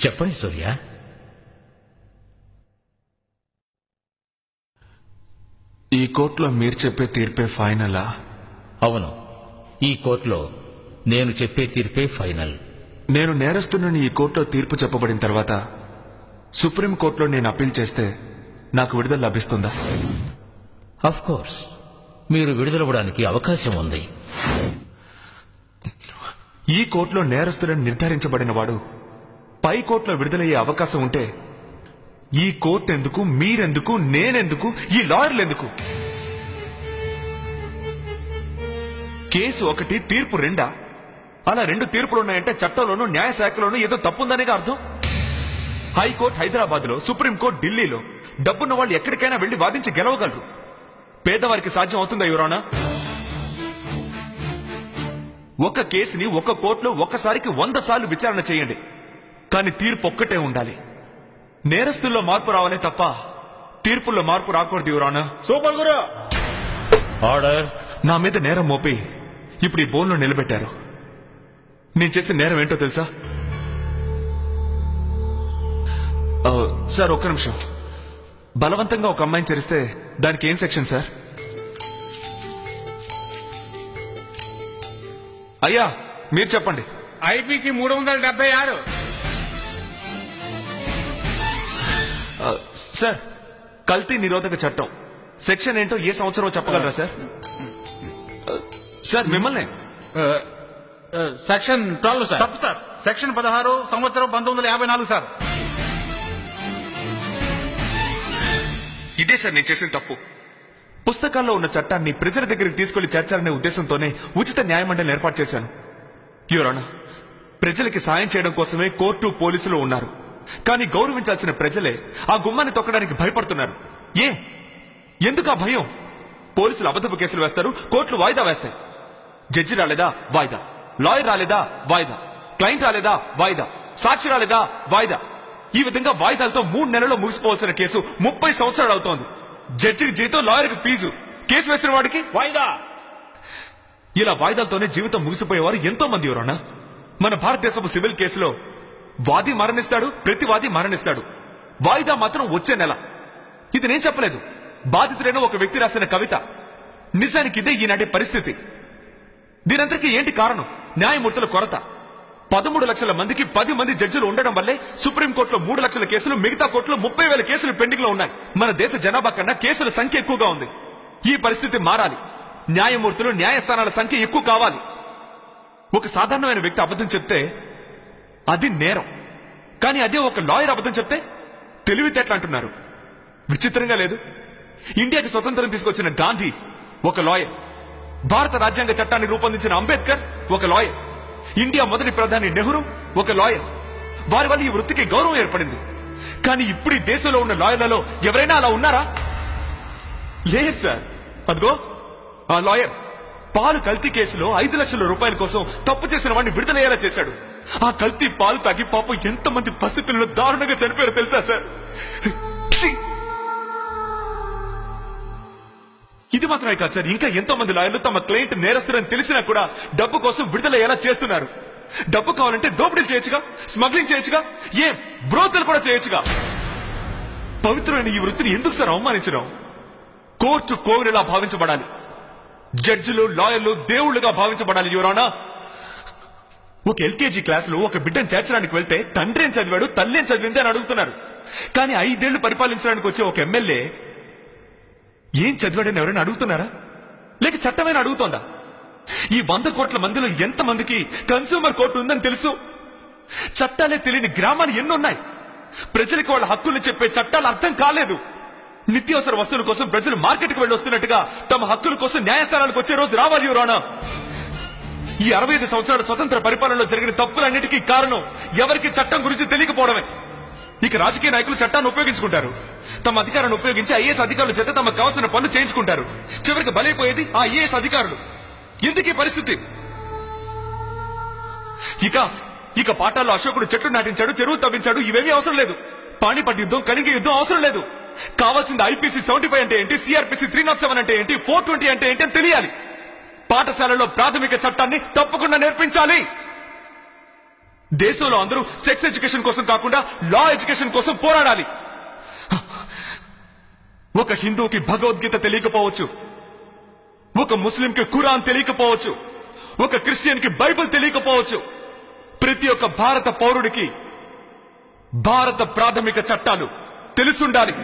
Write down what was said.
చెప్పండి సూర్య. ఈ కోర్టులో మీరు చెప్పే తీర్పే ఫైనలా? అవును, ఈ కోర్టులో నేను చెప్పే తీర్పే ఫైనల్. నేను నేరస్తున్నని ఈ కోర్టులో తీర్పు చెప్పబడిన తర్వాత సుప్రీంకోర్టులో నేను అప్పీల్ చేస్తే నాకు విడుదల లభిస్తుందా? ఆఫ్ కోర్స్, మీరు విడుదలవ్వడానికి అవకాశం ఉంది. ఈ కోర్టులో నేరస్తులని నిర్ధారించబడిన వాడు పై కోర్టులో విడుదలయ్యే అవకాశం ఉంటే ఈ కోర్టు ఎందుకు, మీరెందుకు, నేనెందుకు, ఈ లాయర్లు ఎందుకు? కేసు ఒకటి, తీర్పు రెండా? అలా రెండు తీర్పులు ఉన్నాయంటే చట్టంలోనూ న్యాయశాఖలోనూ ఏదో తప్పుందనేగా అర్థం. హైకోర్టు హైదరాబాద్ లో, సుప్రీంకోర్టు ఢిల్లీలో. డబ్బున్న వాళ్ళు ఎక్కడికైనా వెళ్లి వాదించి గెలవగలరు. పేదవారికి సాధ్యం అవుతుందా యువరానా? ఒక కేసుని ఒక కోర్టులో ఒక్కసారికి 100 సార్లు విచారణ చేయండి, కానీ తీర్పు ఒక్కటే ఉండాలి. నేరస్తుల్లో మార్పు రావాలే తప్ప తీర్పుల్లో మార్పు రాకూడదు యువరానా. సూపర్ గురు. ఆర్డర్. నా మీద నేరం మోపి ఇప్పుడు ఈ బోన్లో నిలబెట్టారు. నేను చేసిన నేరం ఏంటో తెలుసా? సార్ ఒక్క నిమిషం. బలవంతంగా ఒక అమ్మాయిని చేరిస్తే దానికి ఏం సెక్షన్ సార్? అయ్యా మీరు చెప్పండి. ఐపీసీ 376. సార్ కల్తీ నిరోధక చట్టం సెక్షన్ ఏంటో ఏ సంవత్సరం చెప్పగలరా సార్? సార్ మిమ్మల్ని సెక్షన్ 12 సార్. తప్పు సార్. సెక్షన్ 16 సంవత్సరం 1954 సార్. ఇదే సార్ నేను చేసిన తప్పు. పుస్తకాల్లో ఉన్న చట్టాన్ని ప్రజల దగ్గరికి తీసుకెళ్లి చేర్చాలనే ఉద్దేశంతోనే ఉచిత న్యాయమండలిని ఏర్పాటు చేశాను. యువరానా, ప్రజలకి సాయం చేయడం కోసమే కోర్టు, పోలీసులు ఉన్నారు. కానీ గౌరవించాల్సిన ప్రజలే ఆ గుమ్మాన్ని తొక్కడానికి భయపడుతున్నారు. ఎందుకు ఆ భయం? పోలీసులు అబద్ధపు కేసులు వేస్తారు, కోర్టులు వాయిదా వేస్తాయి. జడ్జి రాలేదా? వాయిదా. లాయర్ రాలేదా? వాయిదా. క్లయింట్ రాలేదా? వాయిదా. సాక్షి రాలేదా? వాయిదా. ఈ విధంగా వాయిదాలతో 3 నెలల్లో ముగిసిపోవాల్సిన కేసు 30 సంవత్సరాలు అవుతోంది. జడ్జికి జీతం, లాయర్కి ఫీజు, కేసు వేసిన వాడికి వాయిదా. ఇలా వాయిదాలతోనే జీవితం ముగిసిపోయేవారు ఎంతో మంది ఎవరన్నా. మన భారతదేశపు సివిల్ కేసులో వాది మరణిస్తాడు, ప్రతివాది మరణిస్తాడు. వాయిదా మాత్రం వచ్చే నెల. ఇది నేను చెప్పలేదు, బాధితుడైన ఒక వ్యక్తి రాసిన కవిత. నిజానికి ఇదే ఈనాటి పరిస్థితి. దీనంతటికీ ఏంటి కారణం? న్యాయమూర్తుల కొరత. 13 లక్షల మందికి 10 మంది జడ్జిలు ఉండడం వల్లే సుప్రీంకోర్టులో 3 లక్షల కేసులు, మిగతా కోర్టులో 30,000 కేసులు పెండింగ్ లో ఉన్నాయి. మన దేశ జనాభా కన్నా కేసుల సంఖ్య ఎక్కువగా ఉంది. ఈ పరిస్థితి మారాలి. న్యాయమూర్తులు, న్యాయస్థానాల సంఖ్య ఎక్కువ కావాలి. ఒక సాధారణమైన వ్యక్తి అబద్ధం చెప్తే అది నేరం, కానీ అదే ఒక లాయర్ అబద్ధం చెప్తే తెలివితేటలు అంటున్నారు. విచిత్రంగా లేదు? ఇండియాకి స్వతంత్రం తీసుకొచ్చిన గాంధీ ఒక లాయర్, భారత రాజ్యాంగ చట్టాన్ని రూపొందించిన అంబేద్కర్ ఒక లాయర్, ఇండియా మొదటి ప్రధాని నెహ్రూ ఒక లాయర్. వారి వల్ల ఈ వృత్తికి గౌరవం ఏర్పడింది. కానీ ఇప్పుడు ఈ దేశంలో ఉన్న లాయర్లలో ఎవరైనా అలా ఉన్నారా? లేదు సార్. అదిగో ఆ లాయర్ పాలు కల్తీ కేసులో 5 లక్షల రూపాయల కోసం తప్పు చేసిన వాడిని విడుదలయ్యేలా చేశాడు. ఆ కల్తీ పాలు తాగి పాపం ఎంతమంది పసిపిల్లలు దారుణంగా చనిపోయారో తెలుసా సార్? ఇది మాత్రమే కాదు సార్, ఇంకా ఎంతో మంది లాయర్లు తమ క్లయింట్ నేరస్తులని తెలిసినా కూడా డబ్బు కోసం విడుదలయ్యేలా చేస్తున్నారు. డబ్బు కావాలంటే దోపిడీలు చేయొచ్చుగా, స్మగ్లింగ్ చేయొచ్చుగా, బ్రోతలు కూడా చేయొచ్చుగా. పవిత్రమైన ఈ వృత్తిని ఎందుకు సార్ అవమానించడం? కోర్టు కోవిలలా భావించబడాలి. జడ్జిలు, లాయర్లు దేవుళ్లుగా భావించబడాలి. యువరానా, ఒక ఎల్కేజీ క్లాసులో ఒక బిడ్డను చేర్చడానికి వెళ్తే తండ్రి ఏం చదివాడు, తల్లి ఏం చదివింది అని అడుగుతున్నారు. కానీ 5 ఏళ్లు పరిపాలించడానికి వచ్చే ఒక ఎమ్మెల్యే ఏం చదివాడని ఎవరైనా అడుగుతున్నారా? లేక చట్టమైనా అడుగుతోందా? ఈ 100 కోట్ల మందిలో ఎంతమందికి కన్స్యూమర్ కోర్టు ఉందని తెలుసు? చట్టాలే తెలియని గ్రామాలు ఎన్నున్నాయి. ప్రజలకు వాళ్ళ హక్కుల్ని చెప్పే చట్టాలు అర్థం కాలేదు. నిత్యావసర వస్తువుల కోసం ప్రజలు మార్కెట్కి వెళ్ళి వస్తున్నట్టుగా తమ హక్కుల కోసం న్యాయస్థానాలకు వచ్చే రోజు రావాలి యువరానా. ఈ 65 సంవత్సరాల స్వతంత్ర పరిపాలనలో జరిగిన తప్పులన్నిటికీ కారణం ఎవరికి చట్టం గురించి తెలియకపోవడమే. ఇక రాజకీయ నాయకులు చట్టాన్ని ఉపయోగించుకుంటారు. తమ అధికారాన్ని ఉపయోగించి ఐఏఎస్ అధికారుల చేత తమకు కావాల్సిన పనులు చేయించుకుంటారు. చివరికి బలైపోయేది ఆ ఐఏఎస్ అధికారులు. ఎందుకు ఈ పరిస్థితి? ఇక పాఠాల్లో అశోకుడు చెట్లు నాటించాడు, చెరువు తవ్వించాడు, ఇవేమీ అవసరం లేదు. పాణిపట్ యుద్ధం, కనింగ యుద్ధం అవసరం లేదు. కావాల్సింది ఐపీసీ 75 అంటే ఏంటి, సిఆర్పిసి 307 అంటే ఏంటి, 420 అంటే ఏంటి అని తెలియాలి. పాఠశాలలో ప్రాథమిక చట్టాన్ని తప్పకుండా నేర్పించాలి. దేశంలో అందరూ సెక్స్ ఎడ్యుకేషన్ కోసం కాకుండా లా ఎడ్యుకేషన్ కోసం పోరాడాలి. ఒక హిందూకి భగవద్గీత తెలియకపోవచ్చు, ఒక ముస్లింకి ఖురాన్ తెలియకపోవచ్చు, ఒక క్రిస్టియన్కి బైబిల్ తెలియకపోవచ్చు. ప్రతి ఒక్క భారత పౌరుడికి భారత ప్రాథమిక చట్టాలు తెలుసుండాలి.